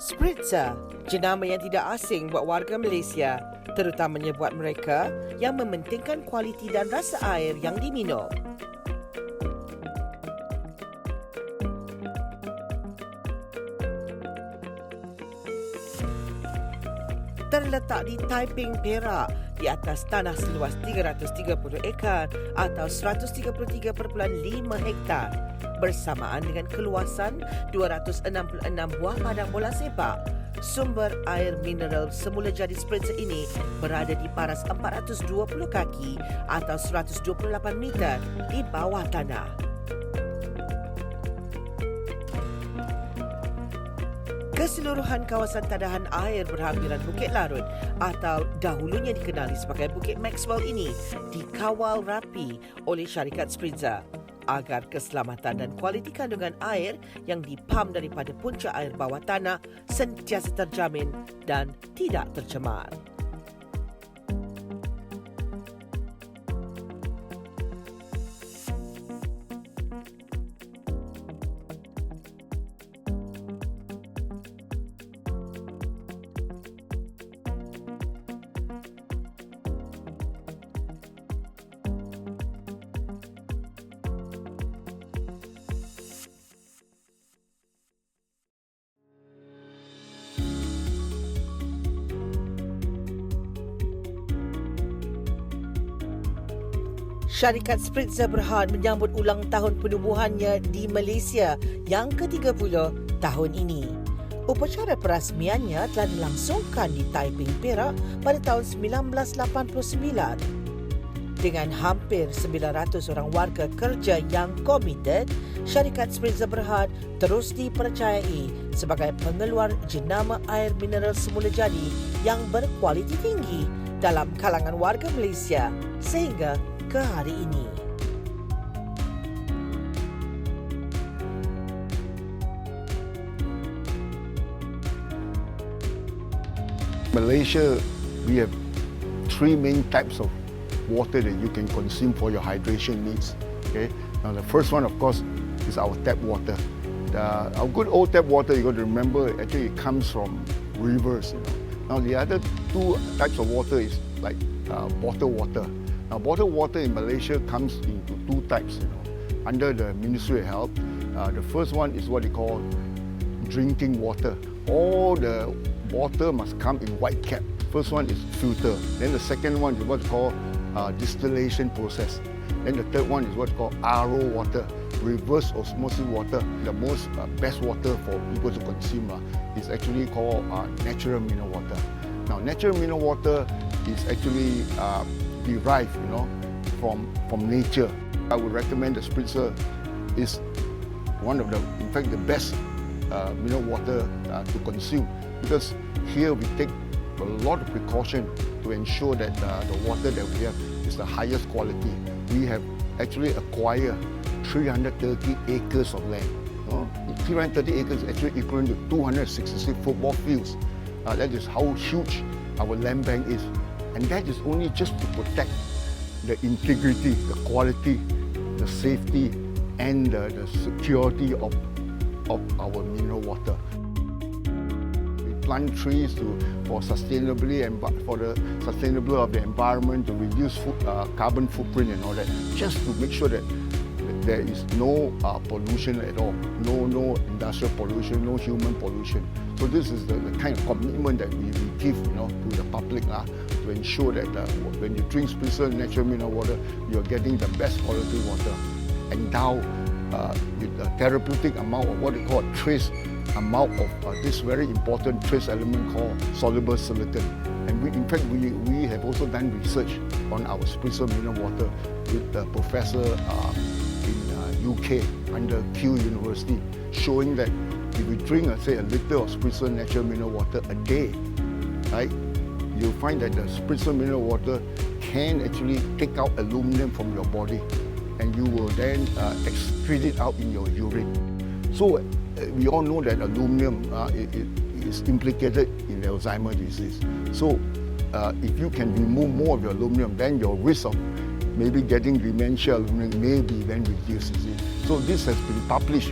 Spritzer, jenama yang tidak asing buat warga Malaysia, terutamanya buat mereka yang mementingkan kualiti dan rasa air yang diminum. Terletak di Taiping, Perak, di atas tanah seluas 330 ekar atau 133.5 hektar, bersamaan dengan keluasan 266 buah padang bola sepak. Sumber air mineral semula jadi Spritzer ini berada di paras 420 kaki atau 128 meter di bawah tanah. Keseluruhan kawasan tadahan air berhampiran Bukit Larut atau dahulunya dikenali sebagai Bukit Maxwell ini dikawal rapi oleh syarikat Spritzer agar keselamatan dan kualiti kandungan air yang dipam daripada punca air bawah tanah sentiasa terjamin dan tidak tercemar. Syarikat Spritzer berhad menyambut ulang tahun penubuhannya di Malaysia yang ke-30 tahun ini. Upacara perasmiannya telah dilangsungkan di Taiping, Perak pada tahun 1989. Dengan hampir 900 orang warga kerja yang komited, syarikat Spritzer berhad terus dipercayai sebagai pengeluar jenama air mineral semula jadi yang berkualiti tinggi dalam kalangan warga Malaysia sehingga ke hari ini. Malaysia, we have three main types of water that you can consume for your hydration needs. Okay. Now the first one, of course, is our tap water. Our good old tap water, you got to remember, actually it comes from rivers. Now the other two types of water is like bottled water. Now, bottled water in Malaysia comes into two types. Under the Ministry of Health, the first one is what they call drinking water. All the water must come in white cap. First one is filter. Then the second one is what they call distillation process. Then the third one is what they call RO water, reverse osmosis water. The most best water for people to consume is actually called natural mineral water. Now, natural mineral water is actually derived, from nature. I would recommend the Spritzer is one of the, in fact, the best mineral water to consume, because here we take a lot of precaution to ensure that the water that we have is the highest quality. We have actually acquired 330 acres of land. 330 acres is actually equivalent to 266 football fields. That is how huge our land bank is. And that is only just to protect the integrity, the quality, the safety, and the security of our mineral water. We plant trees for sustainability and for the sustainability of the environment, to reduce carbon footprint and all that, just to make sure that there is no pollution at all, no industrial pollution, no human pollution. So this is the kind of commitment that we give, to the public to ensure that when you drink Spritzer natural mineral water, you are getting the best quality water, endowed with a therapeutic amount of what we call trace amount of this very important trace element called soluble silicon. And in fact, we have also done research on our Spritzer mineral water with the professor in UK, UK under Q University, showing that if you drink, say, a liter of Spritzer natural mineral water a day, right, you'll find that the Spritzer mineral water can actually take out aluminum from your body, and you will then excrete it out in your urine. So we all know that aluminum is implicated in Alzheimer's disease. So if you can remove more of your aluminum, then your risk of maybe getting dementia aluminum may be then reduced. So this has been published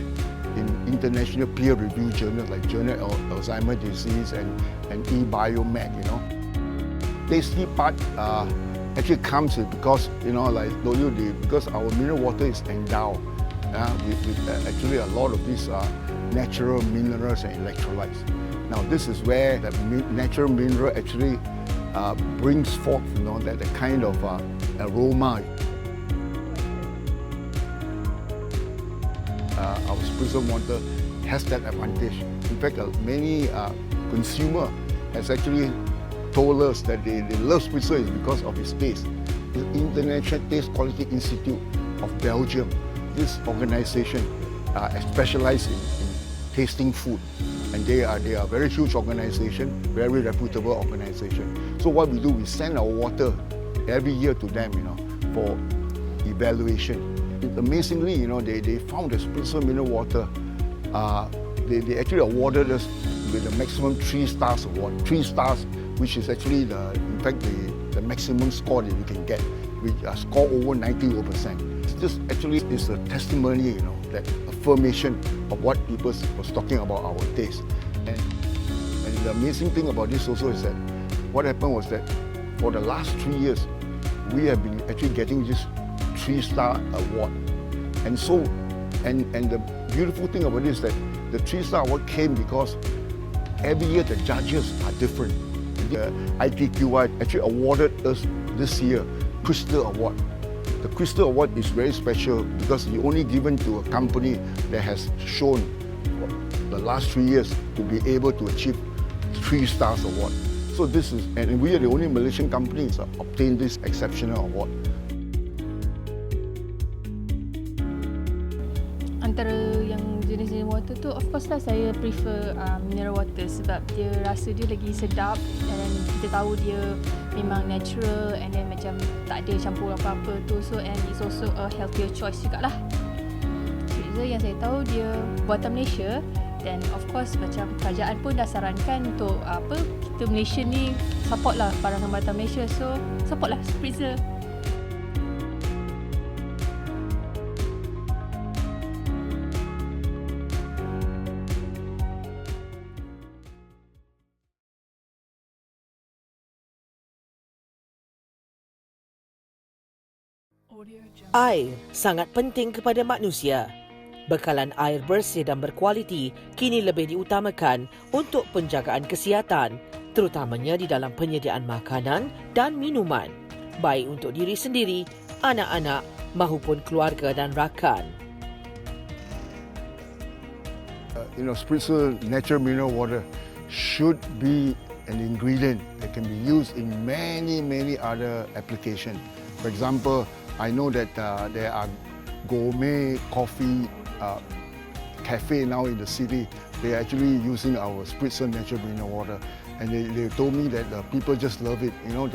in international peer-reviewed journals like Journal of Alzheimer's Disease and eBiomed, you know. Tasty part actually comes because, you know, like I told you, because our mineral water is endowed with actually a lot of these natural minerals and electrolytes. Now this is where the natural mineral actually brings forth, you know, that the kind of aroma. Our Spritzer water has that advantage. In fact, many consumers has actually told us that they love Spritzer is because of its taste. The International Taste Quality Institute of Belgium, this organization specializes in tasting food, and they are a very huge organization, very reputable organization. So what we do, we send our water every year to them, you know, for evaluation. Amazingly, you know, they found the Spritzer mineral water. They actually awarded us with the maximum 3 stars award. 3 stars, which is actually in fact the maximum score that you can get, with a score over 90%. This actually is a testimony, you know, that affirmation of what people was talking about our taste. And the amazing thing about this also is that what happened was that for the last 3 years, we have been actually getting this 3-star award. And so, and the beautiful thing about this is that the 3-star award came because every year the judges are different. The ITQI actually awarded us this year Crystal Award. The Crystal Award is very special because it's only given to a company that has shown the last 3 years to be able to achieve 3 stars award. So this is, and we are the only Malaysian company that obtained this exceptional award. Antara yang jenis-jenis water tu, of course lah saya prefer mineral water sebab dia rasa dia lagi sedap, dan kita tahu dia memang natural, and then macam tak ada campur apa-apa tu, so and it's also a healthier choice jugalah. Spritzer yang saya tahu dia buatan Malaysia, dan of course macam kerajaan pun dah sarankan untuk kita Malaysia ni support lah barangan buatan Malaysia, so support lah Spritzer. Air sangat penting kepada manusia. Bekalan air bersih dan berkualiti kini lebih diutamakan untuk penjagaan kesihatan, terutamanya di dalam penyediaan makanan dan minuman, baik untuk diri sendiri, anak-anak maupun keluarga dan rakan. Spritzer natural mineral water should be an ingredient that can be used in many other applications. For example, I know that there are gourmet coffee cafe now in the city. They are actually using our Spritzer natural mineral water, and they told me that people just love it. You know,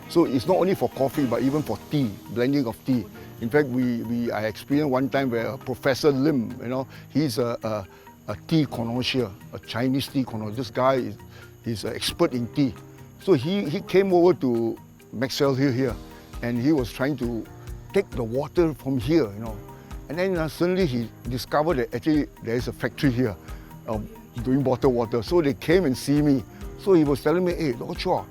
so it's not only for coffee but even for tea, blending of tea. In fact, I experienced one time where Professor Lim, you know, he's a tea connoisseur, a Chinese tea connoisseur. This guy is an expert in tea. So he came over to Maxwell Hill here, and he was trying to take the water from here, you know. And then suddenly he discovered that actually there is a factory here doing bottled water. So they came and see me. So he was telling me, hey, Dr. Chua,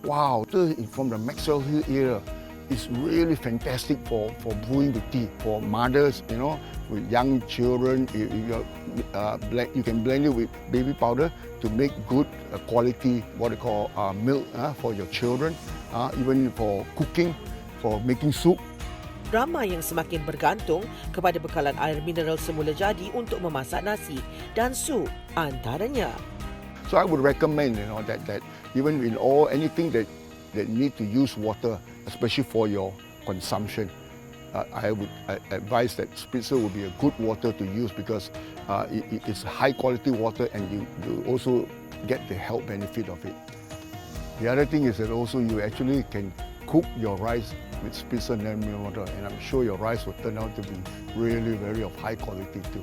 wow, from the Maxwell Hill area, it's really fantastic for brewing the tea, for mothers, you know, with young children. You can blend it with baby powder to make good quality, what they call milk for your children, even for cooking, for making soup. Ramai yang semakin bergantung kepada bekalan air mineral semula jadi untuk memasak nasi dan sup antaranya. So I would recommend, you know, that even in anything that need to use water, especially for your consumption, I would advise that Spritzer would be a good water to use because it's high quality water and you also get the health benefit of it. The other thing is that also you actually can cook your rice with Spritzer mineral water, and I'm sure your rice will turn out to be really very of high quality too.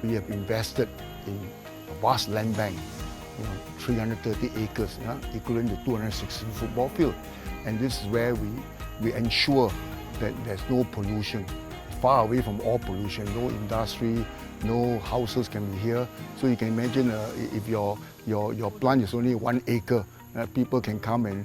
We have invested in a vast land bank, 330 acres, equivalent to 260 football field. And this is where we ensure that there's no pollution, far away from all pollution, no industry, no houses can be here. So you can imagine if your plant is only 1 acre, people can come and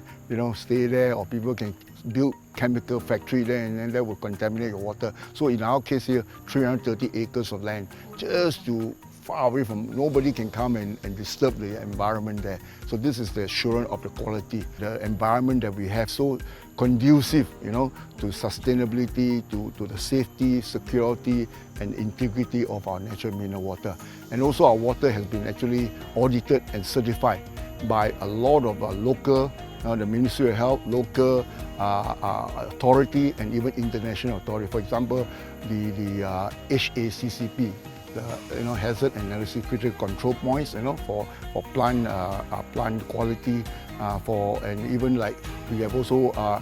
stay there, or people can build chemical factory there, and then that will contaminate your water. So in our case here, 330 acres of land, just to far away from, nobody can come and disturb the environment there. So this is the assurance of the quality, the environment that we have, so conducive, to sustainability, to the safety, security, and integrity of our natural mineral water. And also our water has been actually audited and certified by a lot of local, the Ministry of Health, local authority, and even international authority. For example, the HACCP, the hazard analysis critical control points, for plant quality, and even like we have also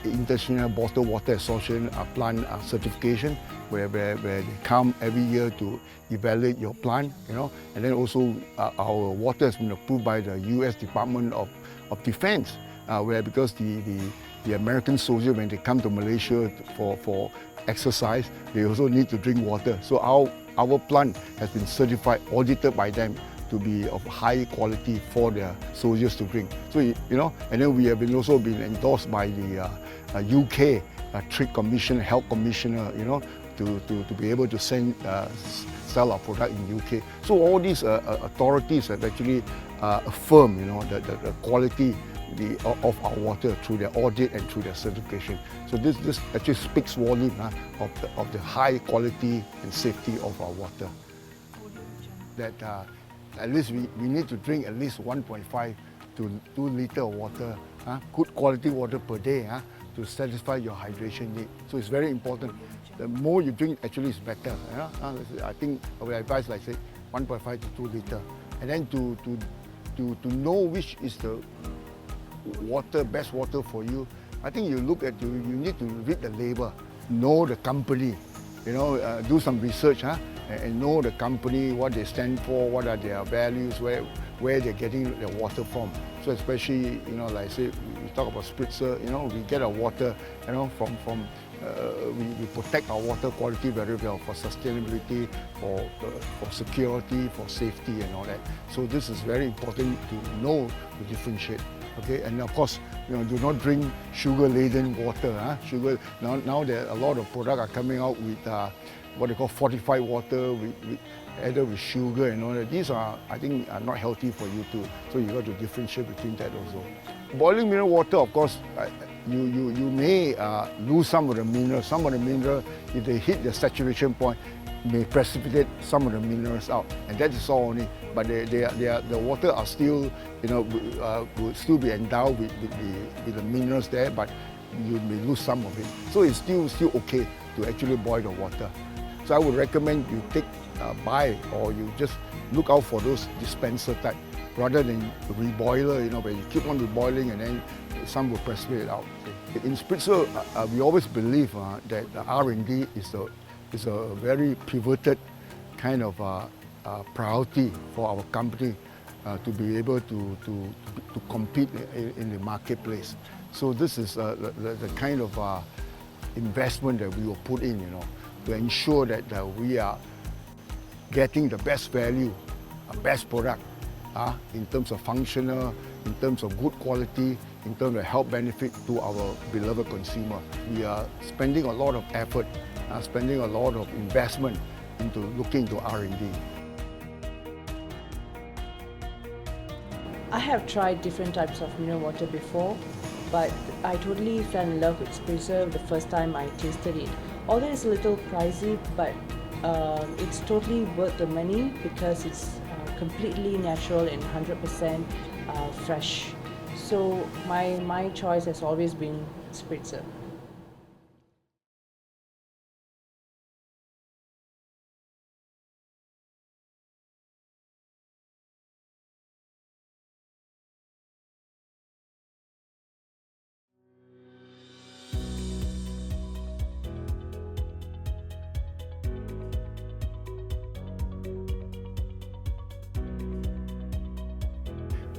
International Bottled Water Association plant certification, where they come every year to evaluate your plant, and then also our water has been approved by the U.S. Department of Defense, where because the American soldiers, when they come to Malaysia for exercise, they also need to drink water. So our plant has been certified, audited by them to be of high quality for their soldiers to drink. So and then we have also been endorsed by the UK Trade Commission, Health Commissioner, to be able to sell our product in UK. So all these authorities have actually affirmed, the quality of our water through their audit and through their certification. So this actually speaks volume of the high quality and safety of our water. That at least we need to drink at least 1.5 to 2 liters of water, good quality water per day, to satisfy your hydration need. So it's very important. The more you drink, actually, is better. I think I would advise, like say, 1.5 to 2 liters. And then to know which is the best water for you, I think you need to read the label, know the company, do some research, and know the company, what they stand for, what are their values, where they're getting their water from. So especially, like say, we talk about Spritzer, we get our water, from we protect our water quality very well for sustainability, for security, for safety and all that. So this is very important to know to differentiate. Okay, and of course, do not drink sugar-laden water. Sugar. Now there are a lot of products are coming out with what they call fortified water, added with sugar and all that. These are, I think, are not healthy for you too. So you got to differentiate between that also. Boiling mineral water, of course, you may lose some of the minerals. Some of the minerals, if they hit the saturation point, may precipitate some of the minerals out, and that is all only. But the water are still, will still be endowed with the minerals there, but you may lose some of it. So it's still okay to actually boil the water. So I would recommend you buy, or you just look out for those dispenser type, rather than reboiler, where you keep on reboiling and then some will precipitate out. In Spritzer, we always believe that the R&D is a very pivoted kind of priority for our company to be able to compete in the marketplace. So this is the kind of investment that we will put in, to ensure that we are getting the best value, best product, in terms of functional, in terms of good quality, in terms of health benefit to our beloved consumer. We are spending a lot of effort, spending a lot of investment into looking into R&D. I have tried different types of mineral water before, but I totally fell in love with Spritzer the first time I tasted it. Although it's a little pricey, but it's totally worth the money because it's completely natural and 100% fresh. So my choice has always been Spritzer.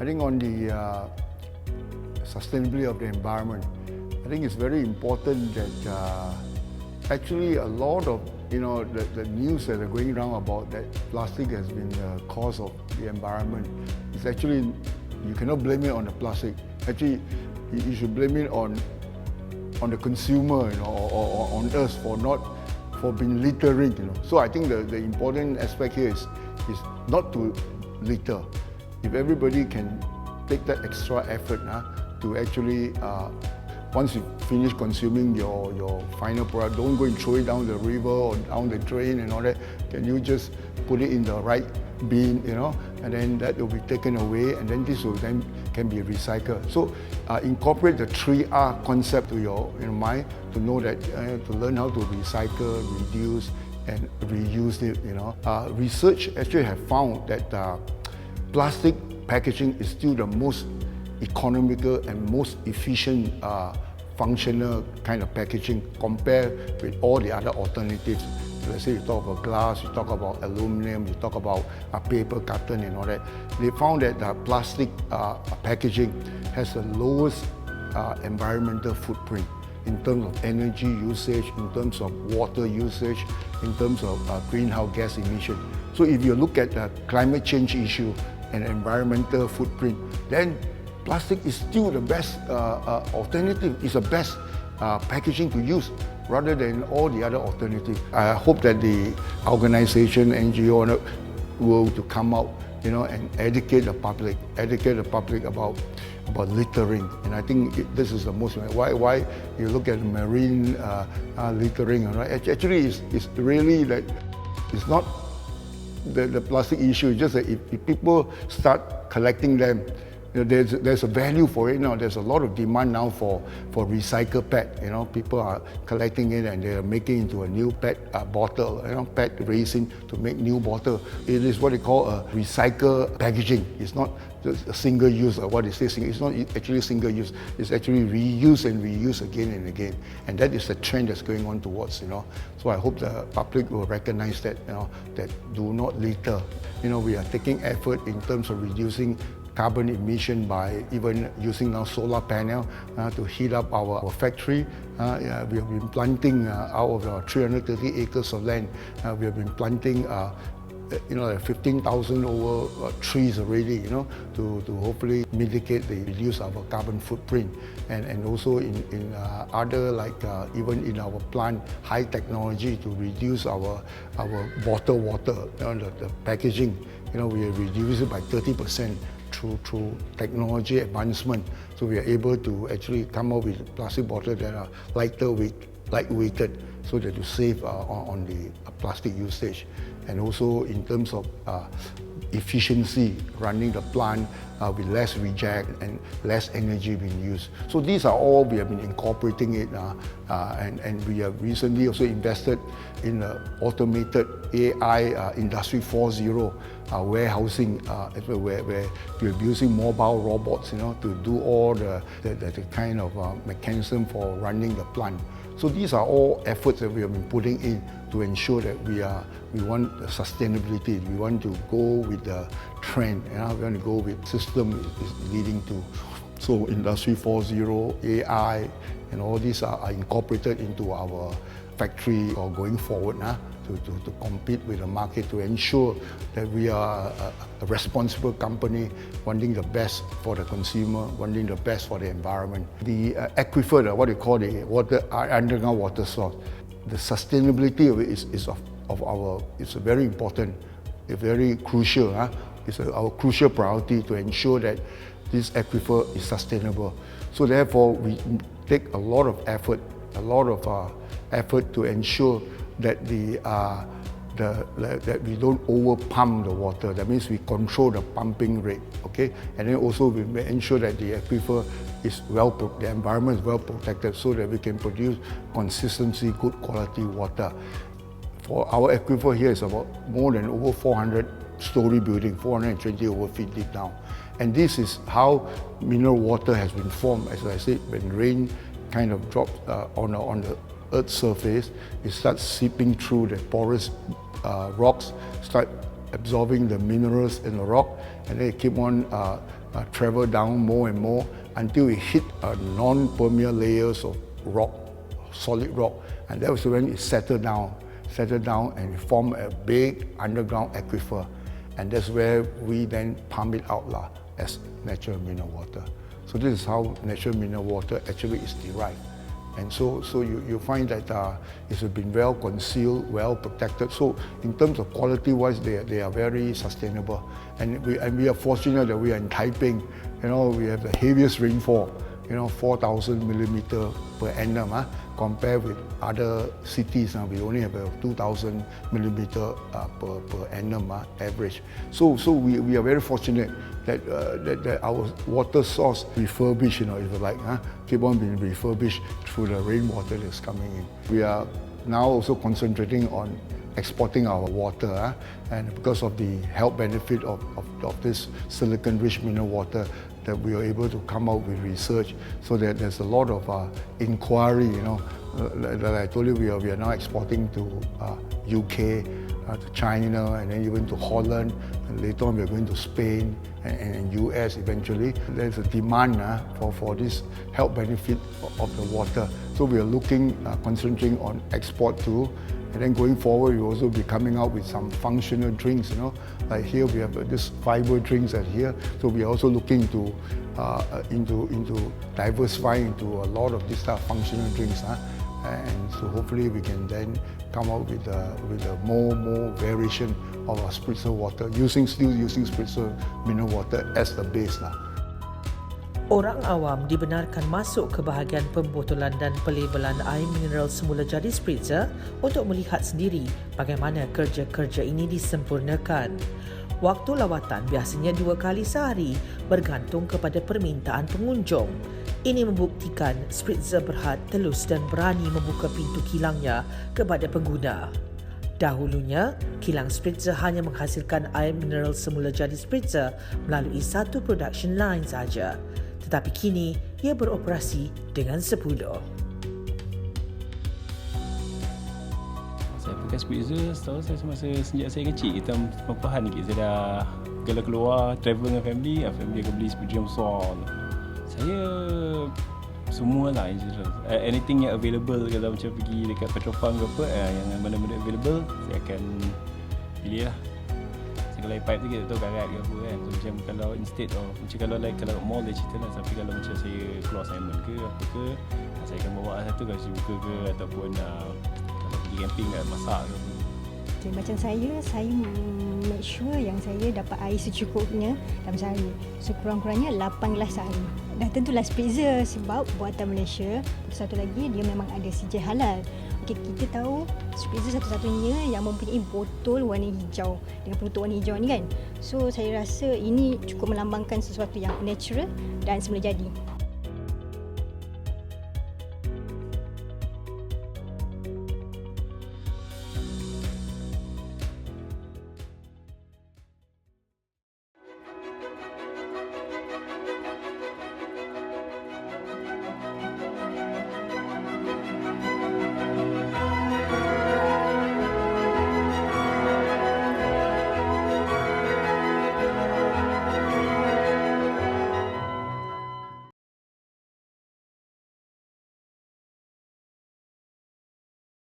I think on the sustainability of the environment, I think it's very important that actually a lot of the news that are going around about that plastic has been the cause of the environment. It's actually, you cannot blame it on the plastic. Actually, you should blame it on the consumer, or on us for being littering. So I think the important aspect here is not to litter. If everybody can take that extra effort to actually, once you finish consuming your final product, don't go and throw it down the river or down the drain and all that. Can you just put it in the right bin, and then that will be taken away, and then this will then can be recycled. So incorporate the 3R concept to your mind, to know that to learn how to recycle, reduce, and reuse it. Research actually have found that plastic packaging is still the most economical and most efficient functional kind of packaging compared with all the other alternatives. Let's say you talk about glass, you talk about aluminum, you talk about paper, carton and all that. They found that plastic packaging has the lowest environmental footprint in terms of energy usage, in terms of water usage, in terms of greenhouse gas emission. So if you look at the climate change issue and environmental footprint, then plastic is still the best alternative. It's the best packaging to use rather than all the other alternatives. I hope that the organization, NGO, will to come out, and educate the public about littering. And I think this is the most, why you look at marine littering, right? Actually it's really like, it's not the plastic issue. It's just that if people start collecting them, there's a value for it now. There's a lot of demand now for recycled PET. People are collecting it and they're making into a new PET bottle, PET resin to make new bottle. It is what they call a recycled packaging. It's not just a single use, or what they say, it's not actually single use. It's actually reuse and reuse again and again. And that is the trend that's going on towards, So I hope the public will recognize that, that do not litter. We are taking effort in terms of reducing carbon emission by even using now solar panel to heat up our factory. We have been planting out of our 330 acres of land. We have been planting 15,000 over trees already, to hopefully mitigate reduce our carbon footprint. And also in other, like even in our plant, high technology to reduce our bottled water, the packaging. We have reduced it by 30%. Through technology advancement, so we are able to actually come up with plastic bottles that are lightweighted, so that to save on the plastic usage, and also in terms of efficiency, running the plant with less reject and less energy being used. So these are all we have been incorporating it, and we have recently also invested in automated AI Industry 4.0 warehousing, where we're using mobile robots, to do all the kind of mechanism for running the plant. So these are all efforts that we have been putting in to ensure that we want sustainability. We want to go with the trend, we want to go with system is leading to. So Industry 4.0, AI, and all these are incorporated into our factory or going forward to compete with the market, to ensure that we are a responsible company, wanting the best for the consumer, wanting the best for the environment. The aquifer, what we call the underground water source, the sustainability of it is very important, it's very crucial. It's our crucial priority to ensure that this aquifer is sustainable. So therefore, we take a lot of effort to ensure that that we don't over pump the water. That means we control the pumping rate, okay? And then also we ensure that the aquifer is the environment is well protected so that we can produce consistency, good quality water. For our aquifer here is about more than over 400-story building, 420 over feet deep down. And this is how mineral water has been formed. As I said, when rain kind of drops on the Earth's surface, it starts seeping through the porous rocks, start absorbing the minerals in the rock, and then it keep on travel down more and more until it hit non-permeable layers of rock, solid rock, and that was when it settled down and form a big underground aquifer, and that's where we then pump it out as natural mineral water. So this is how natural mineral water actually is derived. And so you find that it's been well concealed, well protected. So in terms of quality-wise, they are very sustainable. And we are fortunate that we are in Taiping. You know, we have the heaviest rainfall, 4,000 millimeter per annum. Compared with other cities, we only have a 2,000 millimeter per annum average. So we are very fortunate that our water source refurbished, if you like, keep on being refurbished through the rainwater that's coming in. We are now also concentrating on exporting our water, and because of the health benefit of this silicon-rich mineral water, that we are able to come out with research, so that there's a lot of inquiry. That I told you, we are now exporting to UK, to China, and then even to Holland. And later on, we are going to Spain and US eventually. There's a demand for this health benefit of the water. So we are concentrating on export too. And then going forward, we'll also be coming out with some functional drinks, Like here we have this fiber drinks here. So we are also looking into diversifying into a lot of these type of functional drinks. And so hopefully we can then come out with a more variation of our Spritzer water, still using Spritzer mineral water as the base. Orang awam dibenarkan masuk ke bahagian pembotolan dan pelabelan air mineral semula jadi Spritzer untuk melihat sendiri bagaimana kerja-kerja ini disempurnakan. Waktu lawatan biasanya 2 kali sehari bergantung kepada permintaan pengunjung. Ini membuktikan Spritzer Berhad telus dan berani membuka pintu kilangnya kepada pengguna. Dahulunya, kilang Spritzer hanya menghasilkan air mineral semula jadi Spritzer melalui satu production line saja. Tetapi kini, ia beroperasi dengan 10. Saya pakai Spritzer setahu saya semasa sejak saya kecil. Kita perpahan lagi. Saya dah kalau keluar, travel dengan family akan beli Spritzer yang besar. Saya semua lah, anything yang available. Kalau macam pergi dekat petrol pump ke apa, yang mana-mana available, saya akan pilih lah. Kalau air pipe tu kita tahu karat ke apa kan. So, macam kalau instead of macam kalau mall dia cerita lah, tapi kalau macam saya keluar assignment ke apa ke, saya akan bawa satu kasi buka ke, ataupun kalau pergi camping kat masak ke apa. Okay, macam saya make sure yang saya dapat air secukupnya dalam sehari. So kurang-kurangnya 8 gelas sehari. Dah tentulah Spritzer sebab buatan Malaysia. Satu lagi dia memang ada CJ halal. Okay, kita tahu Spritzer satu-satunya yang mempunyai botol warna hijau dengan penutup warna hijau ni kan. So saya rasa ini cukup melambangkan sesuatu yang natural dan semula jadi.